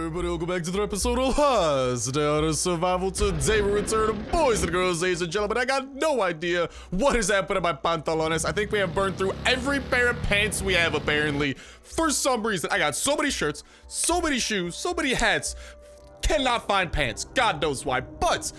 everybody, welcome back to the episode of Last Day on Survival. Today we return, boys and girls, ladies and gentlemen. I got no idea what has happened to my pantalones. I think we have burned through every pair of pants we have, apparently. For some reason, I got so many shirts, so many shoes, so many hats. Cannot find pants. God knows why. But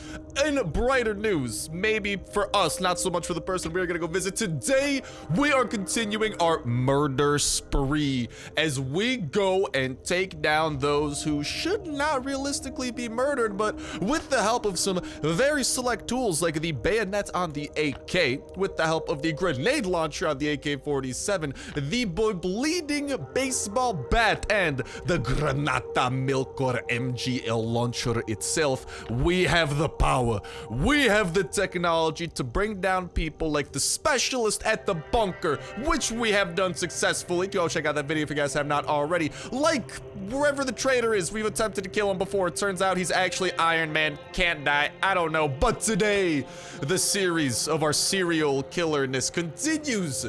in brighter news, maybe for us, not so much for the person we're gonna go visit today, we are continuing our murder spree as we go and take down those who should not realistically be murdered, but with the help of some very select tools like the bayonet on the AK, with the help of the grenade launcher on the AK-47, the bleeding baseball bat, and the Granata Milkor MGL launcher itself, we have the power, we have the technology to bring down people like the specialist at the bunker, which we have done successfully. Go check out that video if you guys have not already. Like, wherever the traitor is, we've attempted to kill him before. It turns out he's actually Iron Man, can't die, I don't know. But today, the series of our serial killerness continues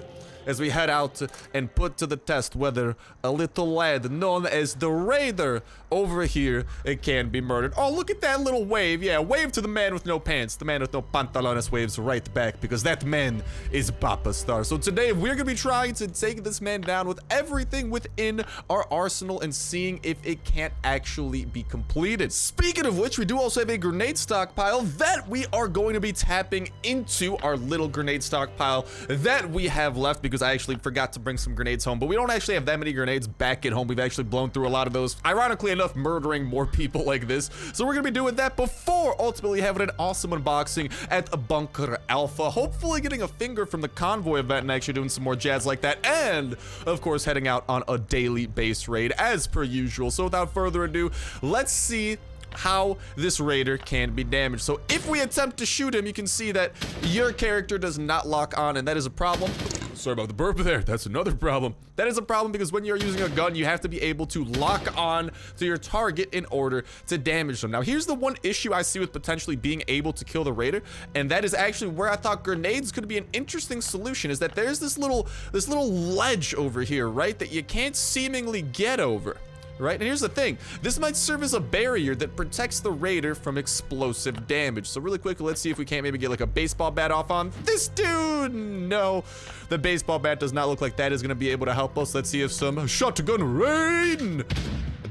as we head out and put to the test whether a little lad known as the Raider over here can be murdered. Oh, look at that little wave. Yeah, wave to the man with no pants. The man with no pantalones waves right back because that man is Papa Star. So today we're gonna be trying to take this man down with everything within our arsenal and seeing if it can't actually be completed. Speaking of which, we do also have a grenade stockpile that we are going to be tapping into our little grenade stockpile that we have left, because I actually forgot to bring some grenades home, but we don't actually have that many grenades back at home. We've actually blown through a lot of those, ironically enough, murdering more people like this. So we're gonna be doing that before ultimately having an awesome unboxing at a Bunker Alpha, hopefully getting a finger from the Convoy event and actually doing some more jazz like that, and of course heading out on a daily base raid as per usual. So without further ado, let's see how this Raider can be damaged. So if we attempt to shoot him, you can see that your character does not lock on, and that is a problem. Sorry about the burp there. That's another problem. That is a problem because when you're using a gun, you have to be able to lock on to your target in order to damage them. Now, here's the one issue I see with potentially being able to kill the Raider, and that is actually where I thought grenades could be an interesting solution, is that there's this little ledge over here, right, that you can't seemingly get over. Right, and here's the thing, this might serve as a barrier that protects the Raider from explosive damage. So really quickly, let's see if we can't maybe get like a baseball bat off on this dude. No, the baseball bat does not look like that is gonna be able to help us. Let's see if some shotgun rain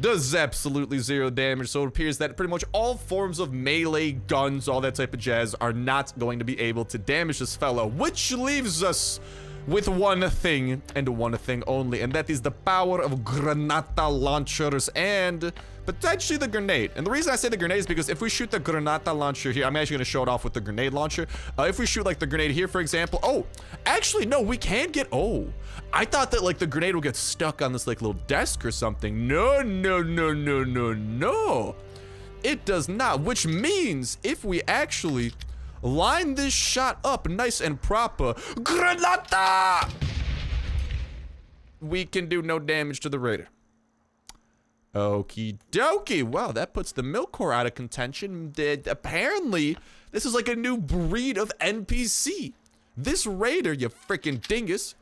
does absolutely zero damage. So it appears that pretty much all forms of melee guns, all that type of jazz, are not going to be able to damage this fellow, which leaves us with one thing and one thing only, and that is the power of Granata launchers and potentially the grenade. And the reason I say the grenade is because if we shoot the Granata launcher here, I'm actually gonna show it off with the grenade launcher. If we shoot like the grenade here, for example, oh, actually no, we can get, oh, I thought that like the grenade would get stuck on this like little desk or something. No, no, no, no, no, no. It does not, which means if we actually line this shot up nice and proper, Granata, we can do no damage to the Raider. Okie dokie. Wow, that puts the Milkor out of contention. Apparently, this is like a new breed of NPC. This Raider, you freaking dingus,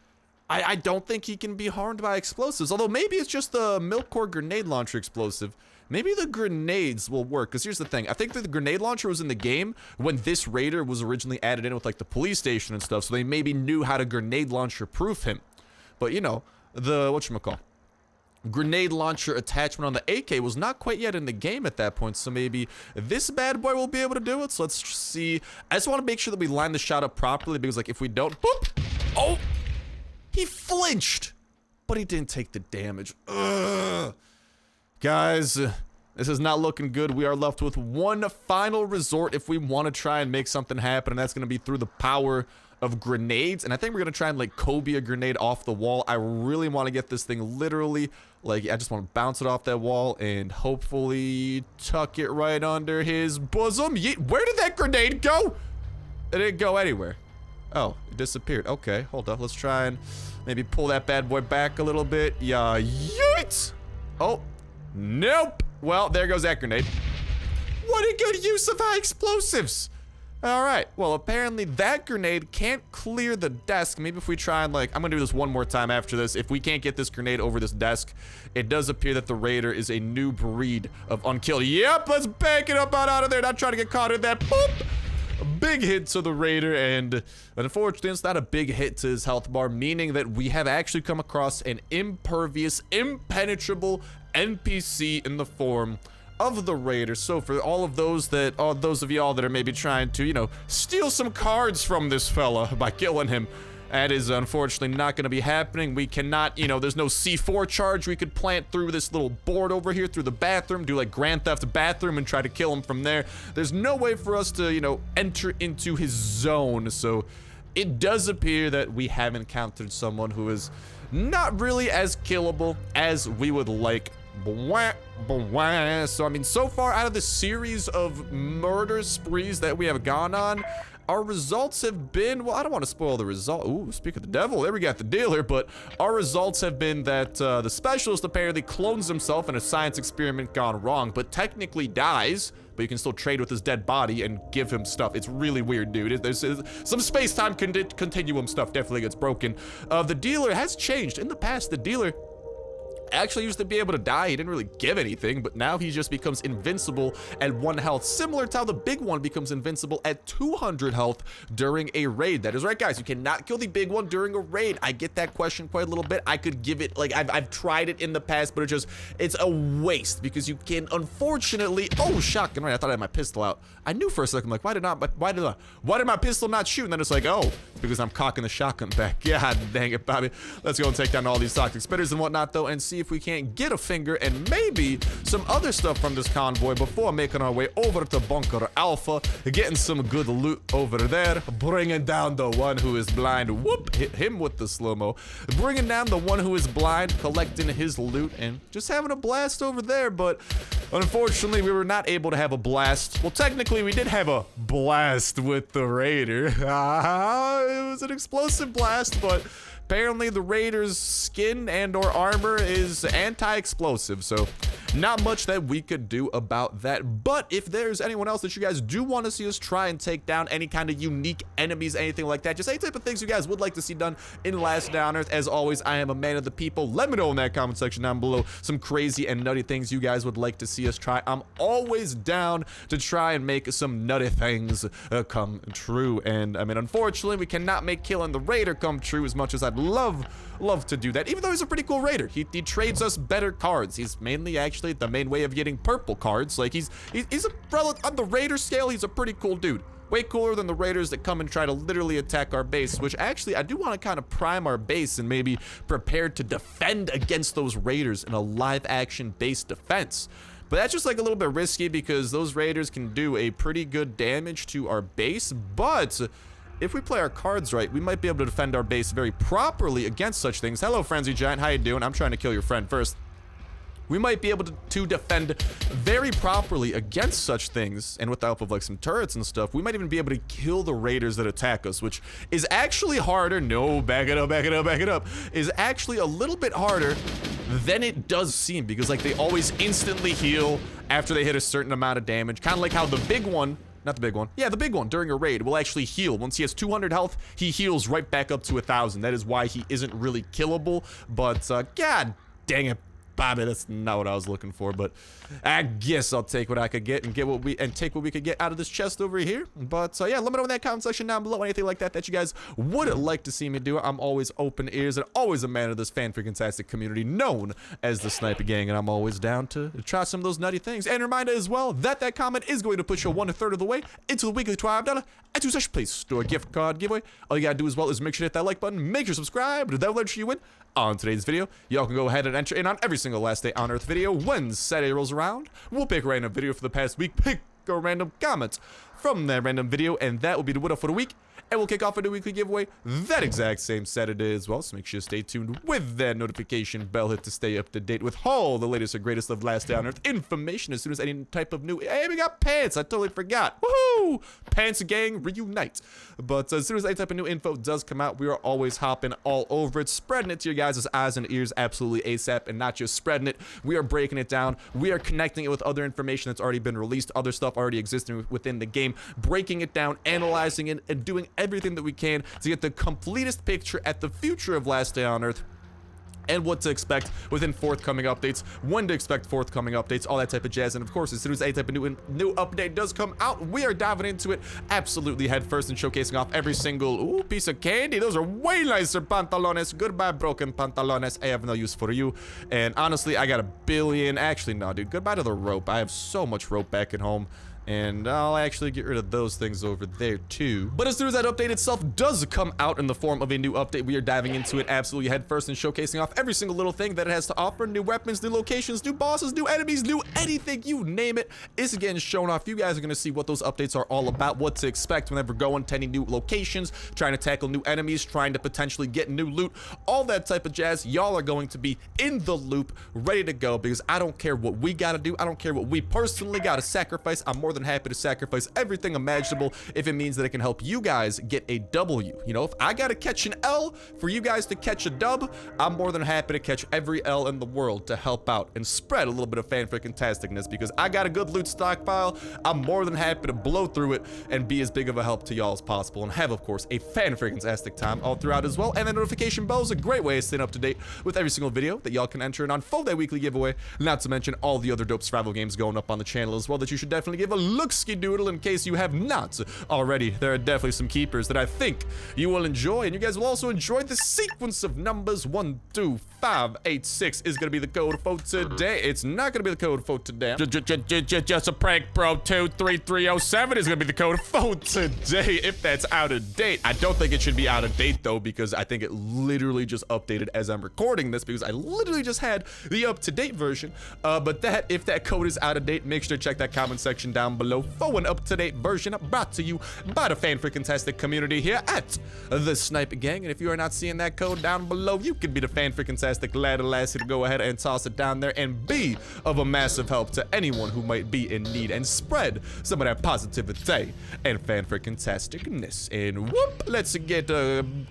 I don't think he can be harmed by explosives, although maybe it's just the Milkor grenade launcher explosive. Maybe the grenades will work, because here's the thing. I think that the grenade launcher was in the game when this Raider was originally added in with like the police station and stuff, so they maybe knew how to grenade launcher proof him. But you know, the whatchamacall, grenade launcher attachment on the AK was not quite yet in the game at that point, so maybe this bad boy will be able to do it. So let's see. I just want to make sure that we line the shot up properly, because like if we don't, boop, oh, he flinched, but he didn't take the damage. Ugh. Guys, this is not looking good. We are left with one final resort if we want to try and make something happen, and that's going to be through the power of grenades. And I think we're going to try and like Kobe a grenade off the wall. I really want to get this thing literally, like, I just want to bounce it off that wall and hopefully tuck it right under his bosom. Where did that grenade go? It didn't go anywhere. Oh, it disappeared. Okay, hold up. Let's try and maybe pull that bad boy back a little bit. Yeah, yeet! Oh. Nope. Well, there goes that grenade. What a good use of high explosives. All right, well, apparently that grenade can't clear the desk. Maybe if we try and, like, I'm gonna do this one more time after this. If we can't get this grenade over this desk, it does appear that the Raider is a new breed of unkilled. Yep, let's back it up out of there. Not trying to get caught in that. Boop! A big hit to the Raider, and unfortunately, it's not a big hit to his health bar, meaning that we have actually come across an impervious, impenetrable NPC in the form of the Raider. So for all of those of y'all that are maybe trying to, you know, steal some cards from this fella by killing him, that is unfortunately not going to be happening. We cannot, you know, there's no C4 charge we could plant through this little board over here through the bathroom, do like Grand Theft bathroom and try to kill him from there. There's no way for us to, you know, enter into his zone. So it does appear that we have encountered someone who is not really as killable as we would like. So I mean, so far out of the series of murder sprees that we have gone on, our results have been, well, I don't want to spoil the result. Ooh, speak of the devil, there we got the dealer. But our results have been that the specialist apparently clones himself in a science experiment gone wrong, but technically dies, but you can still trade with his dead body and give him stuff. It's really weird, dude. There's some space-time continuum stuff definitely gets broken. The dealer has changed. In the past, the dealer actually used to be able to die. He didn't really give anything, but now he just becomes invincible at 1 health, similar to how the big one becomes invincible at 200 health during a raid. That is right, guys. You cannot kill the big one during a raid. I get that question quite a little bit. I could give it, like, I've tried it in the past, but it's a waste because you can, unfortunately, oh, shotgun, right? I thought I had my pistol out. I knew for a second, like, why did my pistol not shoot? And then it's like, oh, it's because I'm cocking the shotgun back. God dang it, Bobby. Let's go and take down all these toxic spitters and whatnot, though, and see if we can't get a finger and maybe some other stuff from this convoy before making our way over to Bunker Alpha, getting some good loot over there, bringing down the one who is blind. Whoop, hit him with the slow-mo. Bringing down the one who is blind, collecting his loot, and just having a blast over there. But unfortunately, we were not able to have a blast. Well, technically, we did have a blast with the Raider. It was an explosive blast, but apparently the Raider's skin and or armor is anti-explosive, so not much that we could do about that. But if there's anyone else that you guys do want to see us try and take down, any kind of unique enemies, anything like that, just any type of things you guys would like to see done in Last Day on Earth, as always, I am a man of the people. Let me know in that comment section down below some crazy and nutty things you guys would like to see us try. I'm always down to try and make some nutty things come true. And I mean, unfortunately, we cannot make killing the Raider come true as much as I'd love to do that, even though he's a pretty cool Raider. He trades us better cards. He's mainly actually the main way of getting purple cards. Like he's on the Raider scale, he's a pretty cool dude. Way cooler than the Raiders that come and try to literally attack our base, which actually I do want to kind of prime our base and maybe prepare to defend against those Raiders in a live action base defense. But that's just like a little bit risky because those Raiders can do a pretty good damage to our base. But if we play our cards right, we might be able to defend our base very properly against such things. Hello, Frenzy Giant. How you doing? I'm trying to kill your friend first. We might be able to defend very properly against such things, and with the help of like some turrets and stuff, we might even be able to kill the Raiders that attack us, which is actually harder. No, back it up. Is actually a little bit harder than it does seem, because like they always instantly heal after they hit a certain amount of damage. Kind of like how the big one, not the big one. Yeah, the big one during a raid will actually heal. Once he has 200 health, he heals right back up to 1,000. That is why he isn't really killable. But god dang it, Bobby, that's not what I was looking for, but I guess I'll take what I could get and take what we could get out of this chest over here. But yeah, let me know in that comment section down below anything like that you guys would like to see me do. I'm always open ears and always a man of this fan-freaking-tastic community known as the Sniper Gang, and I'm always down to try some of those nutty things. And reminder as well that comment is going to push you 1/3 of the way into the weekly $12 iTunes Session Play Store gift card giveaway. All you gotta do as well is make sure to hit that like button, make sure to subscribe, that will ensure you win on today's video. Y'all can go ahead and enter in on every single Last Day on Earth video. When Saturday rolls around, we'll pick a random video for the past week, pick a random comment from that random video, and that will be the winner for the week. and we'll kick off a new weekly giveaway that exact same Saturday as well. So make sure to stay tuned with that notification bell hit to stay up to date with all the latest and greatest of Last Day on Earth information as soon as any type of new. Hey, we got pants. I totally forgot. Woohoo! Pants gang reunite. But as soon as any type of new info does come out, we are always hopping all over it, spreading it to your guys' eyes and ears absolutely ASAP, and not just spreading it. We are breaking it down. We are connecting it with other information that's already been released, other stuff already existing within the game, breaking it down, analyzing it, and doing everything that we can to get the completest picture at the future of Last Day on Earth, and what to expect within forthcoming updates, when to expect forthcoming updates, all that type of jazz. And of course, as soon as any type of new update does come out, we are diving into it absolutely headfirst and showcasing off every single piece of candy. Those are way nicer pantalones. Goodbye, broken pantalones. I have no use for you. And honestly, I got a billion. Actually, no, dude. Goodbye to the rope. I have so much rope back at home. And I'll actually get rid of those things over there too. But as soon as that update itself does come out in the form of a new update, we are diving into it absolutely headfirst and showcasing off every single little thing that it has to offer. New weapons, new locations, new bosses, new enemies, new anything, you name it, is getting shown off. You guys are going to see what those updates are all about, what to expect whenever going to any new locations, trying to tackle new enemies, trying to potentially get new loot, all that type of jazz. Y'all are going to be in the loop, ready to go, because I don't care what we got to do. I don't care what we personally got to sacrifice. I'm more than happy to sacrifice everything imaginable if it means that it can help you guys get a W. You know, if I gotta catch an L for you guys to catch a dub, I'm more than happy to catch every L in the world to help out and spread a little bit of fan-freaking-tasticness, because I got a good loot stockpile. I'm more than happy to blow through it and be as big of a help to y'all as possible, and have, of course, a fan-freaking-tastic time all throughout as well. And the notification bell is a great way of staying up to date with every single video that y'all can enter in on full-day weekly giveaway, not to mention all the other dope survival games going up on the channel as well that you should definitely give a look-ski doodle in case you have not already. There are definitely some keepers that I think you will enjoy, and you guys will also enjoy the sequence of numbers. 1, 2, 5, 8, 6 is gonna be the code for today. It's not gonna be the code for today. Just a prank, bro. 23307 is gonna be the code for today, if that's out of date. I don't think it should be out of date though, because I think it literally just updated as I'm recording this, because I literally just had the up-to-date version. But if that code is out of date, make sure to check that comment section down below for an up-to-date version brought to you by the fan-freaking-tastic community here at the Snipe Gang. And if you are not seeing that code down below, you can be the fan-freaking-tastic lad or lassie to go ahead and toss it down there and be of a massive help to anyone who might be in need, and spread some of that positivity and fan-freaking-tasticness. And whoop, let's get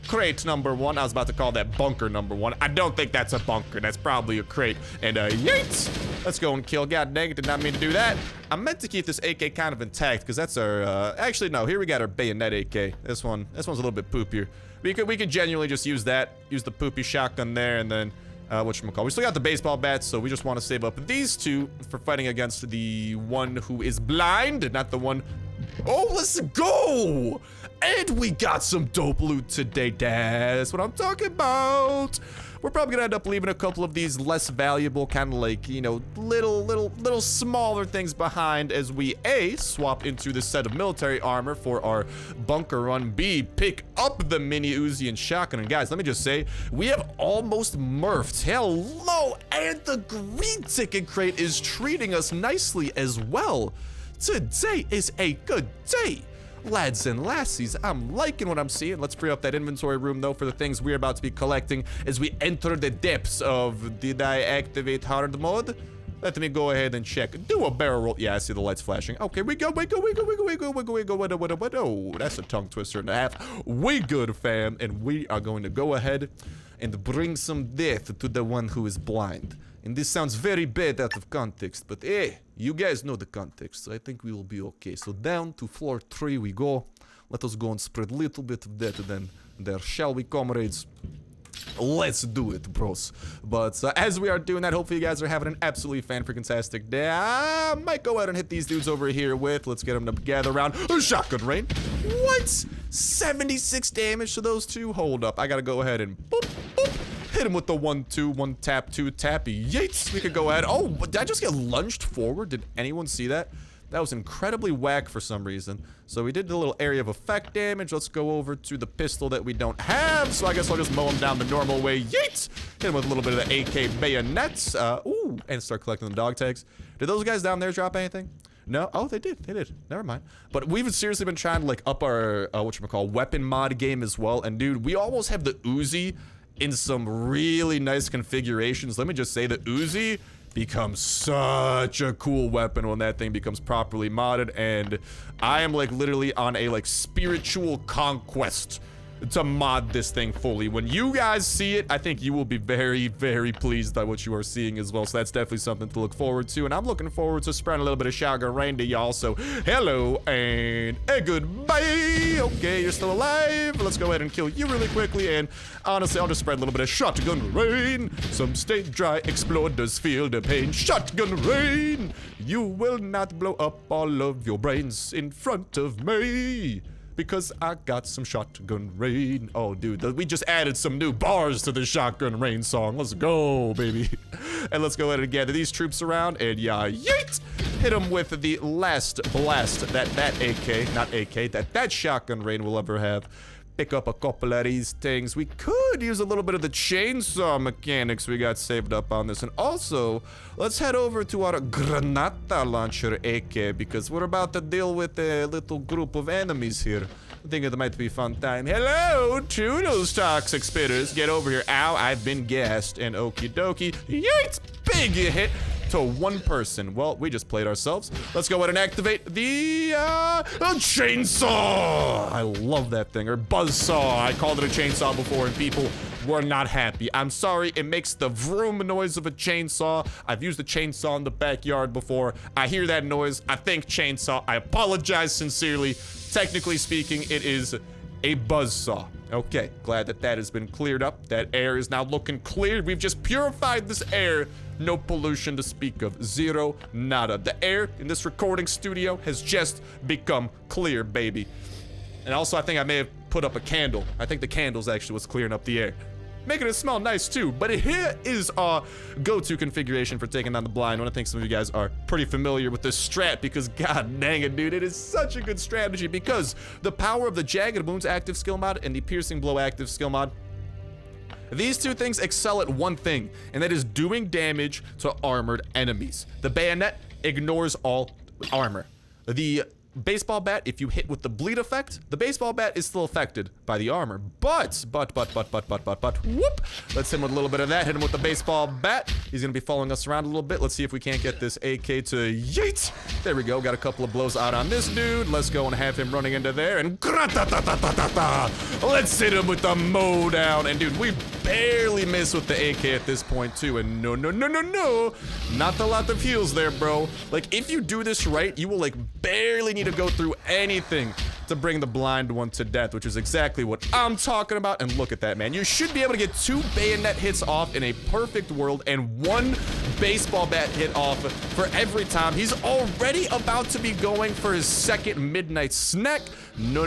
crate number 1. I was about to call that bunker number 1. I don't think that's a bunker. That's probably a crate. And yeets! Let's go and kill. God dang it, did not mean to do that. I meant to keep this AK kind of intact, because that's our, actually, no, here we got our bayonet AK. This one's a little bit poopier. We could genuinely just use that, use the poopy shotgun there, and then, whatchamacallit. We still got the baseball bats, so we just want to save up these two for fighting against the one who is blind, not the one. Oh, let's go! And we got some dope loot today, that's what I'm talking about. We're probably gonna end up leaving a couple of these less valuable, kind of like, you know, little smaller things behind as we A, swap into this set of military armor for our bunker run, B, pick up the mini Uzi and shotgun. And guys, let me just say, we have almost murphed. Hello, and the green ticket crate is treating us nicely as well. Today is a good day. Lads and lassies, I'm liking what I'm seeing. Let's free up that inventory room, though, for the things we're about to be collecting as we enter the depths of... Did I activate hard mode? Let me go ahead and check. Do a barrel roll. Yeah, I see the lights flashing. Okay, we go. Oh, that's a tongue twister and a half. We good, fam. And we are going to go ahead and bring some death to the one who is blind. And this sounds very bad out of context, but you guys know the context, so I think we will be okay. So down to floor 3 we go. Let us go and spread a little bit of that then there, shall we, comrades? Let's do it, bros. But as we are doing that, hopefully you guys are having an absolutely fan-freaking-tastic day. I might go ahead and hit these dudes over here with, let's get them to gather around. Shotgun rain. What? 76 damage to those two? Hold up, I gotta go ahead and boop, boop. Hit him with the 1-2, 1 tap, 2 tap. Yates. We could go ahead. Oh, did I just get lunged forward? Did anyone see that? That was incredibly whack for some reason. So we did the little area of effect damage. Let's go over to the pistol that we don't have. So I guess I'll just mow him down the normal way. Yeet! Hit him with a little bit of the AK bayonets. Ooh, and start collecting the dog tags. Did those guys down there drop anything? No? Oh, they did. They did. Never mind. But we've seriously been trying to, like, up our, whatchamacallit, weapon mod game as well. And, dude, we almost have the Uzi in some really nice configurations. Let me just say, the Uzi becomes such a cool weapon when that thing becomes properly modded. And I am, like, literally on a, like, spiritual conquest to mod this thing fully. When you guys see it, I think you will be very, very pleased by what you are seeing as well. So that's definitely something to look forward to. And I'm looking forward to spreading a little bit of shotgun rain to y'all. So hello and goodbye. Okay, you're still alive. Let's go ahead and kill you really quickly. And honestly, I'll just spread a little bit of shotgun rain. Some stay dry, exploders feel the pain. Shotgun rain. You will not blow up all of your brains in front of me, because I got some shotgun rain. Oh, dude, we just added some new bars to the shotgun rain song. Let's go, baby. And let's go ahead and gather these troops around and yeet! Hit them with the last blast that AK, not AK, that shotgun rain will ever have. Pick up a couple of these things. We could use a little bit of the chainsaw mechanics we got saved up on this. And also, let's head over to our Granata launcher AK, because we're about to deal with a little group of enemies here. I think it might be a fun time. Hello, Toodles toxic spitters. Get over here. Ow, I've been gassed. And okie dokie. Yeet! Big hit to one person. Well, we just played ourselves. Let's go ahead and activate the chainsaw. I love that thing. Or buzzsaw. I called it a chainsaw before and people were not happy. I'm sorry. It makes the vroom noise of a chainsaw. I've used a chainsaw in the backyard before. I hear that noise. I think chainsaw. I apologize sincerely. Technically speaking, it is a buzzsaw. Okay, glad that has been cleared up. That air is now looking clear. We've just purified this air. No pollution to speak of. Zero, nada. The air in this recording studio has just become clear, baby. And also, I think I may have put up a candle. I think the candle's actually what's clearing up the air, making it smell nice too. But here is our go-to configuration for taking on the blind one. I think some of you guys are pretty familiar with this strat, because god dang it, dude, it is such a good strategy, because the power of the Jagged Wounds active skill mod and the Piercing Blow active skill mod, these two things excel at one thing, and that is doing damage to armored enemies. The bayonet ignores all armor. The baseball bat, if you hit with the bleed effect, the baseball bat is still affected by the armor. But, whoop! Let's hit him with a little bit of that. Hit him with the baseball bat. He's gonna be following us around a little bit. Let's see if we can't get this AK to yeet. There we go. Got a couple of blows out on this dude. Let's go and have him running into there and let's hit him with the mow down. And dude, we barely miss with the AK at this point too. And no, not a lot of heals there, bro. Like, if you do this right, you will like barely need to go through anything to bring the blind one to death, which is exactly what I'm talking about. And look at that, man. You should be able to get 2 bayonet hits off in a perfect world and 1 baseball bat hit off for every time. He's already about to be going for his 2nd midnight snack. No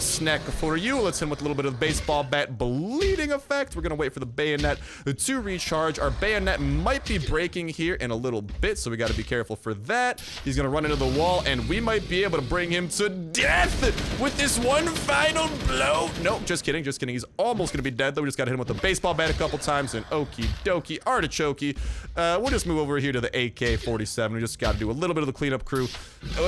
snack for you. Let's hit him with a little bit of baseball bat bleeding effect. We're gonna wait for the bayonet to recharge. Our bayonet might be breaking here in a little bit, so we gotta be careful for that. He's gonna run into the wall, and we might be able to bring him to death with this one final blow. Nope, just kidding. He's almost gonna be dead, though. We just gotta hit him with the baseball bat a couple times, and okie dokie, artichokey. We'll just move over here to the AK-47. We just gotta do a little bit of the cleanup crew.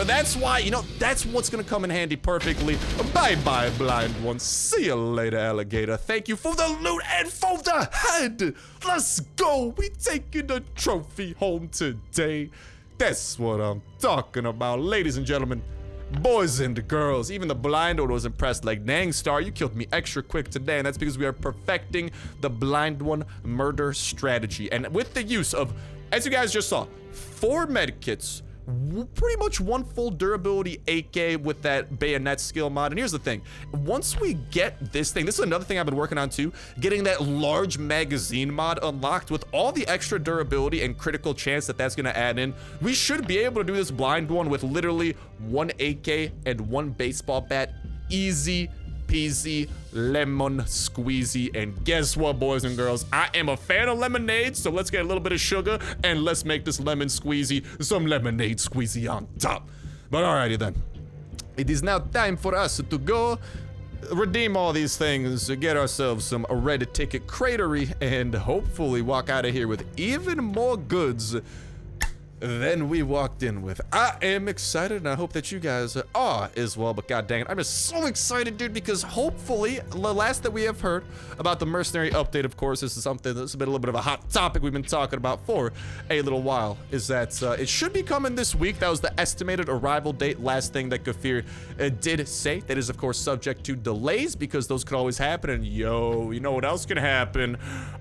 That's why, you know, that's what's gonna come in handy perfectly. Bye-bye, blind one. See you later, alligator. Thank you for the loot and for the head. Let's go. We taking the trophy home today. That's what I'm talking about, ladies and gentlemen. Boys and girls, even the blind one was impressed. Like, dang, Star, you killed me extra quick today. And that's because we are perfecting the blind one murder strategy. And with the use of, as you guys just saw, 4 medkits, pretty much 1 full durability AK with that bayonet skill mod. And here's the thing, once we get this thing, this is another thing I've been working on too, getting that large magazine mod unlocked with all the extra durability and critical chance that that's gonna add in, we should be able to do this blind one with literally 1 AK and 1 baseball bat. Easy peasy lemon squeezy. And guess what, boys and girls, I am a fan of lemonade, so let's get a little bit of sugar and let's make this lemon squeezy some lemonade squeezy on top. But alrighty then, it is now time for us to go redeem all these things, get ourselves some red ticket cratery, and hopefully walk out of here with even more goods than we walked in with. I am excited, and I hope that you guys are as well, but god dang it, I'm just so excited, dude, because hopefully, the last that we have heard about the mercenary update, of course, this is something that's been a little bit of a hot topic we've been talking about for a little while, is that it should be coming this week. That was the estimated arrival date, last thing that Kafir did say. That is, of course, subject to delays, because those could always happen, and yo, you know what else can happen?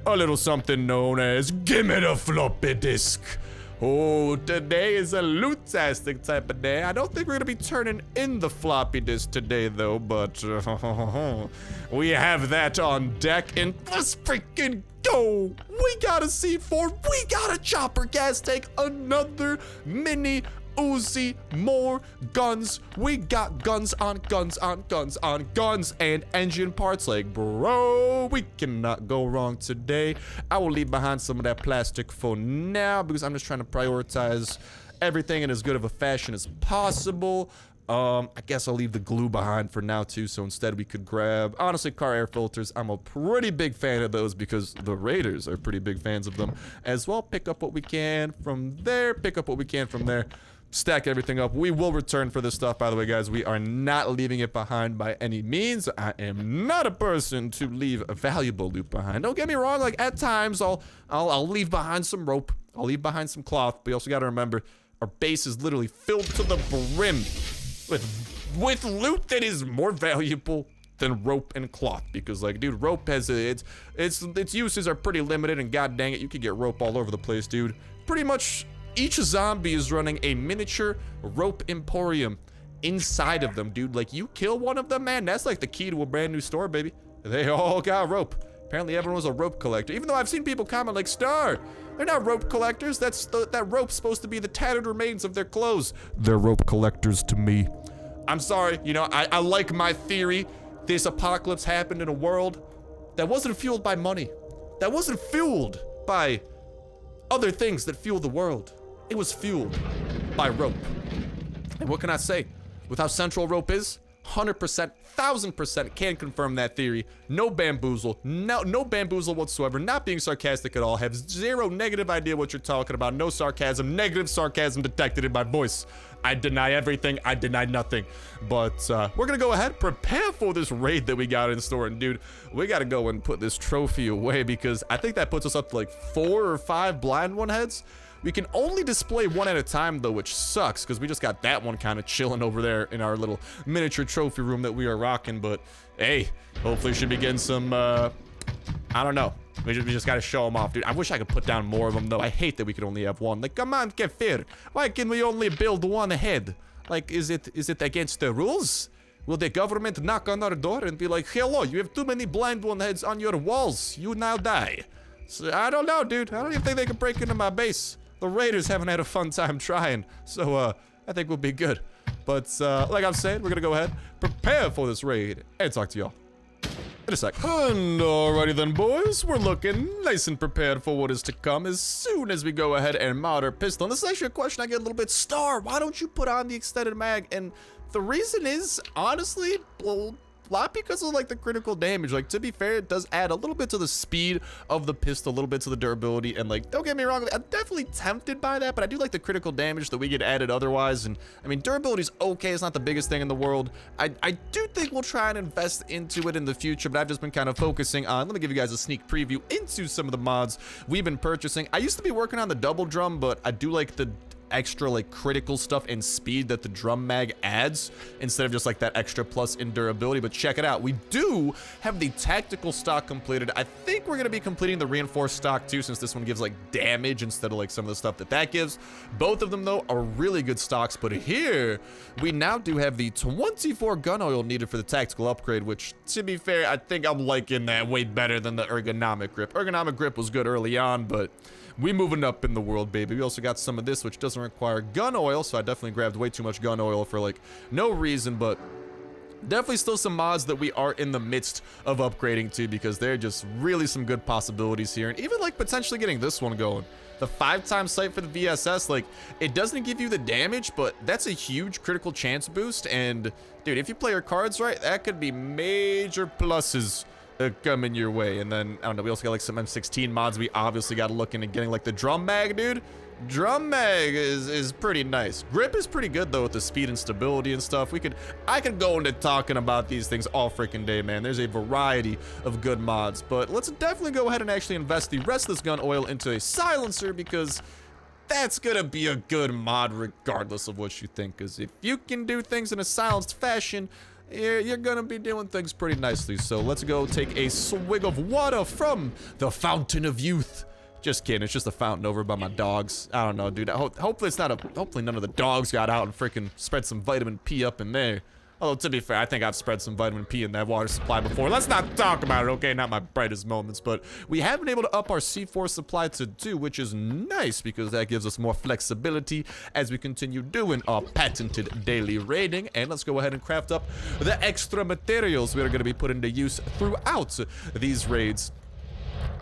A little something known as, gimme the floppy disk. Oh, today is a loot-tastic type of day. I don't think we're gonna be turning in the floppy disk today, though, but we have that on deck, and let's freaking go! We got a C4, we got a chopper gas tank, another mini Uzi, more guns. We got guns on guns on guns on guns and engine parts. Like, bro, we cannot go wrong today. I will leave behind some of that plastic for now because I'm just trying to prioritize everything in as good of a fashion as possible. I guess I'll leave the glue behind for now too, so instead we could grab, honestly, car air filters. I'm a pretty big fan of those because the Raiders are pretty big fans of them as well. Pick up what we can from there, pick up what we can from there. Stack everything up. We will return for this stuff, by the way, guys. We are not leaving it behind by any means. I am not a person to leave a valuable loot behind. Don't get me wrong, like at times I'll leave behind some rope. I'll leave behind some cloth, but you also got to remember our base is literally filled to the brim with loot that is more valuable than rope and cloth, because like, dude, rope has its uses are pretty limited, and god dang it, you could get rope all over the place, dude. Pretty much each zombie is running a miniature rope emporium inside of them, dude. Like, you kill one of them, man, that's like the key to a brand new store, baby. They all got rope. Apparently everyone was a rope collector, even though I've seen people comment like, Star, they're not rope collectors. That rope's supposed to be the tattered remains of their clothes. They're rope collectors to me. I'm sorry, you know, I like my theory. This apocalypse happened in a world that wasn't fueled by money. That wasn't fueled by other things that fuel the world. It was fueled by rope. And what can I say? With how central rope is, 100%, 1000% can confirm that theory. No bamboozle, no bamboozle whatsoever. Not being sarcastic at all. Have zero negative idea what you're talking about. No sarcasm, negative sarcasm detected in my voice. I deny everything, I deny nothing. But we're gonna go ahead, prepare for this raid that we got in store. And dude, we gotta go and put this trophy away because I think that puts us up to like 4 or 5 blind one heads. We can only display one at a time though, which sucks because we just got that one kind of chilling over there in our little miniature trophy room that we are rocking. But hey, hopefully should be getting some, I don't know. We just gotta show them off, dude. I wish I could put down more of them though. I hate that we could only have one. Like, come on, get fair. Why can we only build one head? Like, is it against the rules? Will the government knock on our door and be like, hello, you have too many blind one heads on your walls. You now die. So, I don't know, dude. I don't even think they can break into my base. The Raiders haven't had a fun time trying, so I think we'll be good. But like I'm saying, we're gonna go ahead, prepare for this raid, and talk to y'all in a sec. And alrighty then, boys, we're looking nice and prepared for what is to come as soon as we go ahead and mod our pistol. And this is actually a question I get a little bit. Star, why don't you put on the extended mag? And the reason is, honestly, well, not because of like the critical damage. Like, to be fair, it does add a little bit to the speed of the pistol, a little bit to the durability, and like, don't get me wrong, I'm definitely tempted by that, but I do like the critical damage that we get added otherwise. And I mean, durability's okay, it's not the biggest thing in the world. I do think we'll try and invest into it in the future, but I've just been kind of focusing on, let me give you guys a sneak preview into some of the mods we've been purchasing. I used to be working on the double drum, but I do like the extra like critical stuff and speed that the drum mag adds instead of just like that extra plus in durability. But check it out, we do have the tactical stock completed. I think we're gonna be completing the reinforced stock too, since this one gives like damage instead of like some of the stuff that gives. Both of them though are really good stocks, but here we now do have the 24 gun oil needed for the tactical upgrade, which to be fair, I think I'm liking that way better than the ergonomic grip. Ergonomic grip was good early on, but we moving up in the world, baby. We also got some of this, which doesn't require gun oil, so I definitely grabbed way too much gun oil for like no reason, but definitely still some mods that we are in the midst of upgrading to, because there are just really some good possibilities here. And even like potentially getting this one going. The 5-time sight for the VSS, like, it doesn't give you the damage, but that's a huge critical chance boost. And dude, if you play your cards right, that could be major pluses coming your way. And then I don't know, we also got like some M16 mods we obviously got to look into getting, like the drum mag, dude. Drum mag is pretty nice. Grip is pretty good though with the speed and stability and stuff. I could go into talking about these things all freaking day, man. There's a variety of good mods, but let's definitely go ahead and actually invest the rest of this gun oil into a silencer, because that's gonna be a good mod regardless of what you think. Because if you can do things in a silenced fashion, you're gonna be doing things pretty nicely. So let's go take a swig of water from the fountain of youth. Just kidding, it's just a fountain over by my dogs. I don't know, dude. Hopefully it's not hopefully none of the dogs got out and freaking spread some vitamin P up in there. Although, to be fair, I think I've spread some vitamin P in that water supply before. Let's not talk about it, okay? Not my brightest moments, but we have been able to up our C4 supply to 2, which is nice because that gives us more flexibility as we continue doing our patented daily raiding. And let's go ahead and craft up the extra materials we are going to be putting to use throughout these raids.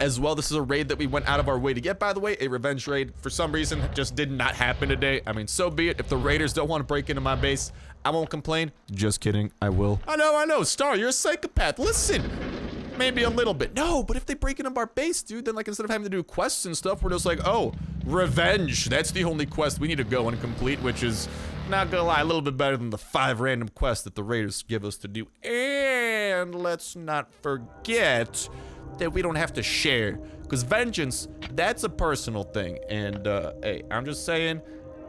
As well, this is a raid that we went out of our way to get, by the way, a revenge raid. For some reason, just did not happen today. I mean, so be it. If the raiders don't want to break into my base, I won't complain. Just kidding, I will. I know, Star, you're a psychopath. Listen, maybe a little bit. No, but if they break into our base, dude, then like instead of having to do quests and stuff, we're just like, oh, revenge. That's the only quest we need to go and complete, which is, not gonna lie, a little bit better than the 5 random quests that the raiders give us to do. And let's not forget that we don't have to share, because vengeance, that's a personal thing. And hey, I'm just saying,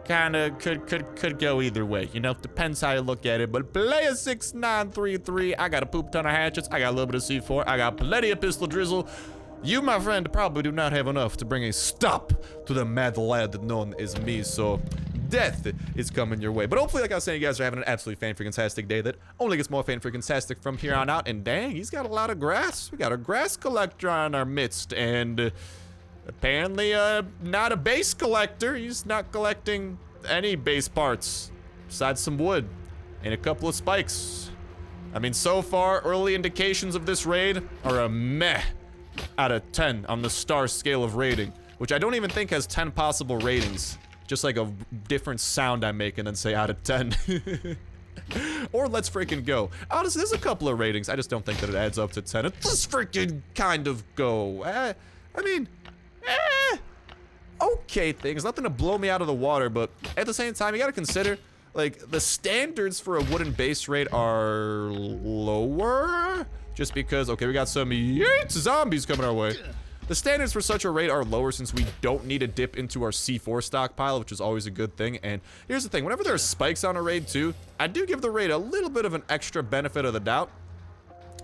kinda could go either way, you know, depends how you look at it. But player 6933, I got a poop ton of hatchets, I got a little bit of C4, I got plenty of pistol drizzle. You, my friend, probably do not have enough to bring a stop to the mad lad known as me, so death is coming your way. But hopefully, like I was saying, you guys are having an absolutely fan-freaking-tastic day that only gets more fan-freaking-tastic from here on out. And dang, he's got a lot of grass. We got a grass collector on our midst, and apparently not a base collector. He's not collecting any base parts besides some wood and a couple of spikes. I mean, so far, early indications of this raid are a meh out of 10 on the star scale of rating, which I don't even think has 10 possible ratings. Just like a different sound I make and then say out of 10. Or let's freaking go. Honestly, there's a couple of ratings. I just don't think that it adds up to 10. Let's freaking kind of go. I mean, okay things. Nothing to blow me out of the water, but at the same time, you gotta consider, like, the standards for a wooden base raid are lower. Just because, okay, we got some zombies coming our way. The standards for such a raid are lower since we don't need to dip into our C4 stockpile, which is always a good thing. And here's the thing, whenever there are spikes on a raid too, I do give the raid a little bit of an extra benefit of the doubt.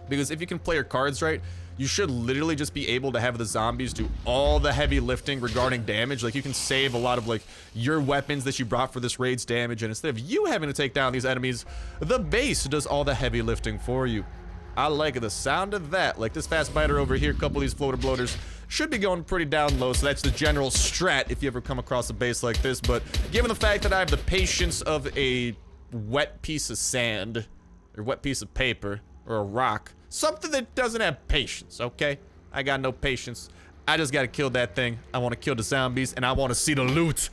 Because if you can play your cards right, you should literally just be able to have the zombies do all the heavy lifting regarding damage. Like, you can save a lot of, like, your weapons that you brought for this raid's damage, and instead of you having to take down these enemies, the base does all the heavy lifting for you. I like the sound of that. Like this fast biter over here, a couple of these floater bloaters should be going pretty down low, so that's the general strat if you ever come across a base like this. But given the fact that I have the patience of a wet piece of sand, or wet piece of paper, or a rock, something that doesn't have patience, okay? I got no patience. I just gotta kill that thing. I wanna kill the zombies, and I wanna see the loot.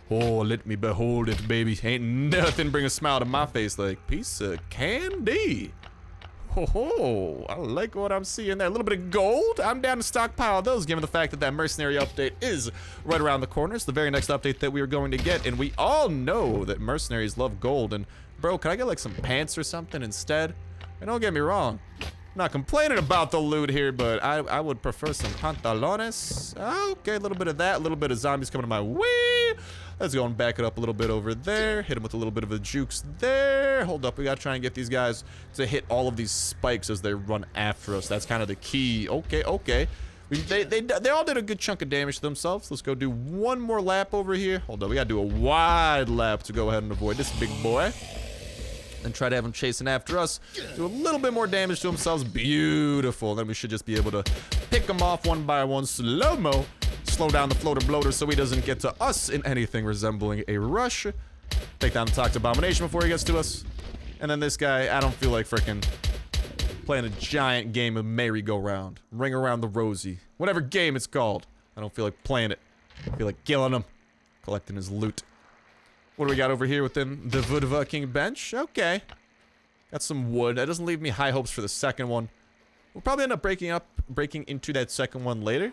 Oh, let me behold it, baby. Ain't nothing bring a smile to my face like piece of candy. Oh, I like what I'm seeing there. A little bit of gold. I'm down to stockpile those, given the fact that that mercenary update is right around the corner. It's the very next update that we are going to get, and we all know that mercenaries love gold. And bro, can I get like some pants or something instead? And don't get me wrong, I'm not complaining about the loot here, but I would prefer some pantalones. Okay, a little bit of that, a little bit of zombies coming to my way. Let's go and back it up a little bit over there. Hit him with a little bit of a jukes there. Hold up, we gotta try and get these guys to hit all of these spikes as they run after us. That's kind of the key. Okay, okay. They all did a good chunk of damage to themselves. Let's go do one more lap over here. Hold up, we gotta do a wide lap to go ahead and avoid this big boy. And try to have him chasing after us. Do a little bit more damage to themselves. Beautiful. Then we should just be able to pick them off one by one. Slow-mo. Slow down the floater bloater so he doesn't get to us in anything resembling a rush. Take down the Toxic Abomination before he gets to us. And then this guy, I don't feel like frickin' playing a giant game of merry-go-round. Ring around the rosy. Whatever game it's called. I don't feel like playing it. I feel like killing him. Collecting his loot. What do we got over here within the woodworking bench? Okay. Got some wood. That doesn't leave me high hopes for the second one. We'll probably end up breaking into that second one later.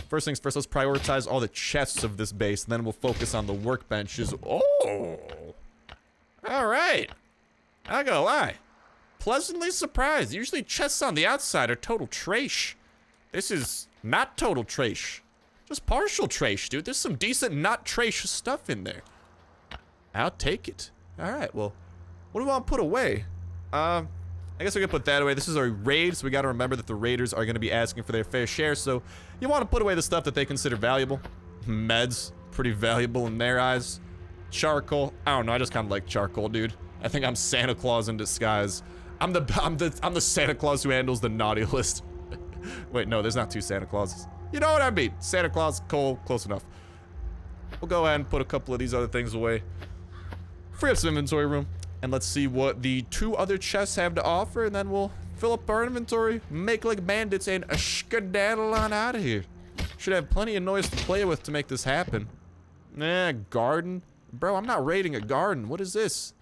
First things first, let's prioritize all the chests of this base, and then we'll focus on the workbenches. Oh! Alright. I gotta lie. Pleasantly surprised. Usually chests on the outside are total trash. This is not total trash. Just partial trash, dude. There's some decent not trash stuff in there. I'll take it. Alright, well, what do we want to put away? I guess we can put that away. This is our raid, so we gotta remember that the raiders are gonna be asking for their fair share, so you want to put away the stuff that they consider valuable. Meds, pretty valuable in their eyes. Charcoal, I don't know, I just kind of like charcoal, dude. I think I'm Santa Claus in disguise. I'm the Santa Claus who handles the naughty list. Wait, no, there's not two Santa Clauses. You know what I mean? Santa Claus, coal, close enough. We'll go ahead and put a couple of these other things away. Free up some inventory room. And let's see what the 2 other chests have to offer, and then we'll fill up our inventory, make like bandits, and skedaddle on out of here. Should have plenty of noise to play with to make this happen. Garden? Bro, I'm not raiding a garden. What is this?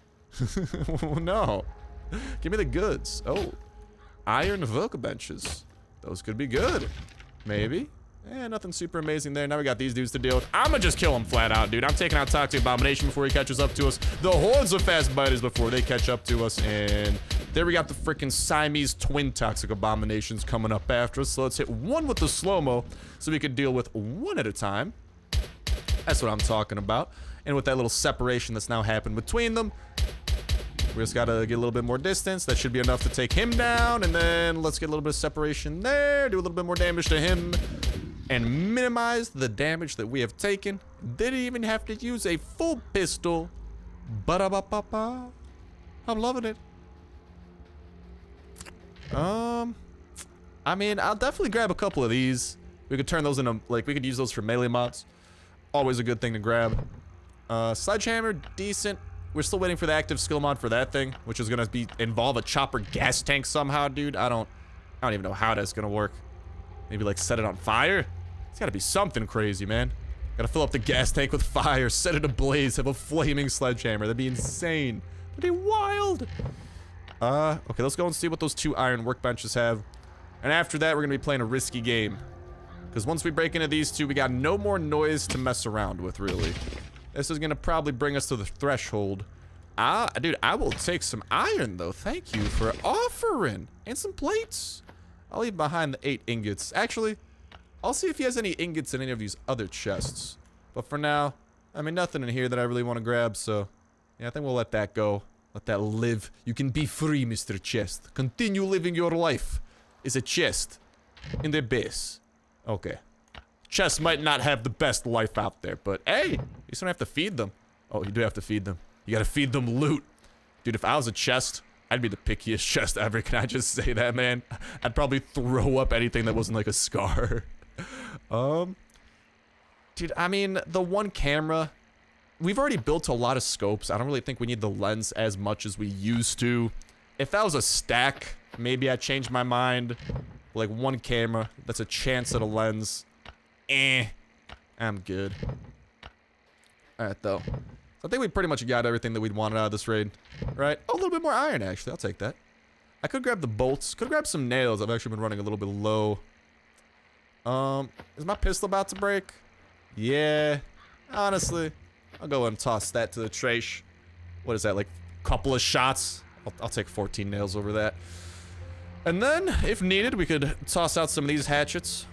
No. Give me the goods. Oh. Iron workbenches. Those could be good. Maybe. Nothing super amazing there. Now we got these dudes to deal with. I'ma just kill him flat out, dude. I'm taking out Toxic Abomination before he catches up to us. The hordes of fast biters before they catch up to us. And there we got the freaking Siamese twin Toxic Abominations coming up after us. So let's hit one with the slow-mo so we can deal with one at a time. That's what I'm talking about. And with that little separation that's now happened between them, we just gotta get a little bit more distance. That should be enough to take him down. And then let's get a little bit of separation there. Do a little bit more damage to him. And minimize the damage that we have taken. Didn't even have to use a full pistol. Ba-da-ba-ba-ba. I'm loving it. I mean, I'll definitely grab a couple of these. We could turn those into, like, we could use those for melee mods. Always a good thing to grab. Sledgehammer, decent. We're still waiting for the active skill mod for that thing, which is gonna involve a chopper gas tank somehow, dude. I don't even know how that's gonna work. Maybe like set it on fire? It's gotta be something crazy, man. Gotta fill up the gas tank with fire, set it ablaze, have a flaming sledgehammer. That'd be insane. That'd be wild. Okay, let's go and see what those 2 iron workbenches have. And after that, we're gonna be playing a risky game. Because once we break into these 2, we got no more noise to mess around with, really. This is gonna probably bring us to the threshold. Dude, I will take some iron, though. Thank you for offering. And some plates. I'll leave behind the 8 ingots. Actually, I'll see if he has any ingots in any of these other chests. But for now, I mean, nothing in here that I really want to grab, so yeah, I think we'll let that go. Let that live. You can be free, Mr. Chest. Continue living your life. Is a chest in the base. Okay. Chests might not have the best life out there, but hey, you don't have to feed them. Oh, you do have to feed them. You gotta feed them loot. Dude, if I was a chest, I'd be the pickiest chest ever. Can I just say that, man? I'd probably throw up anything that wasn't like a scar. Dude, I mean, the one camera, we've already built a lot of scopes. I don't really think we need the lens as much as we used to. If that was a stack, maybe I'd change my mind. Like one camera, that's a chance at a lens. I'm good. Alright, though. I think we pretty much got everything that we'd wanted out of this raid, right? Oh, a little bit more iron, actually. I'll take that. I could grab the bolts. Could grab some nails. I've actually been running a little bit low. Is my pistol about to break? Yeah. Honestly, I'll go and toss that to the trash. What is that, like a couple of shots? I'll take 14 nails over that. And then, if needed, we could toss out some of these hatchets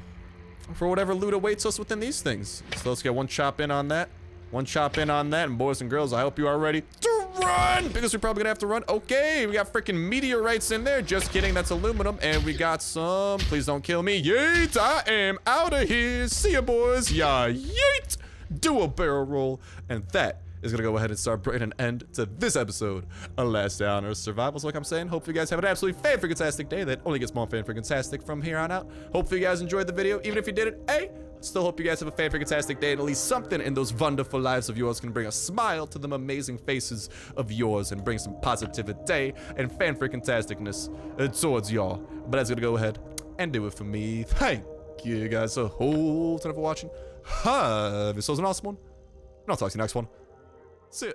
for whatever loot awaits us within these things. So let's get one chop in on that. One chop in on that, and boys and girls, I hope you are ready to run! Because we're probably gonna have to run. Okay, we got freaking meteorites in there. Just kidding, that's aluminum. And we got some, please don't kill me. Yeet, I am out of here. See ya, boys. Yeah, yeet! Do a barrel roll. And that is gonna go ahead and start bringing an end to this episode of Last Day on Earth Survival. So like I'm saying, hopefully you guys have an absolutely fan-freaking-tastic day that only gets more fan-freaking-tastic from here on out. Hopefully you guys enjoyed the video. Even if you didn't, hey, still hope you guys have a fan-freaking-tastic day, and at least something in those wonderful lives of yours can bring a smile to them amazing faces of yours and bring some positivity and fan-freaking-tasticness towards y'all. But that's gonna go ahead and do it for me. Thank you guys a whole ton for watching. Have yourselves an awesome one, and I'll talk to you next one. See ya.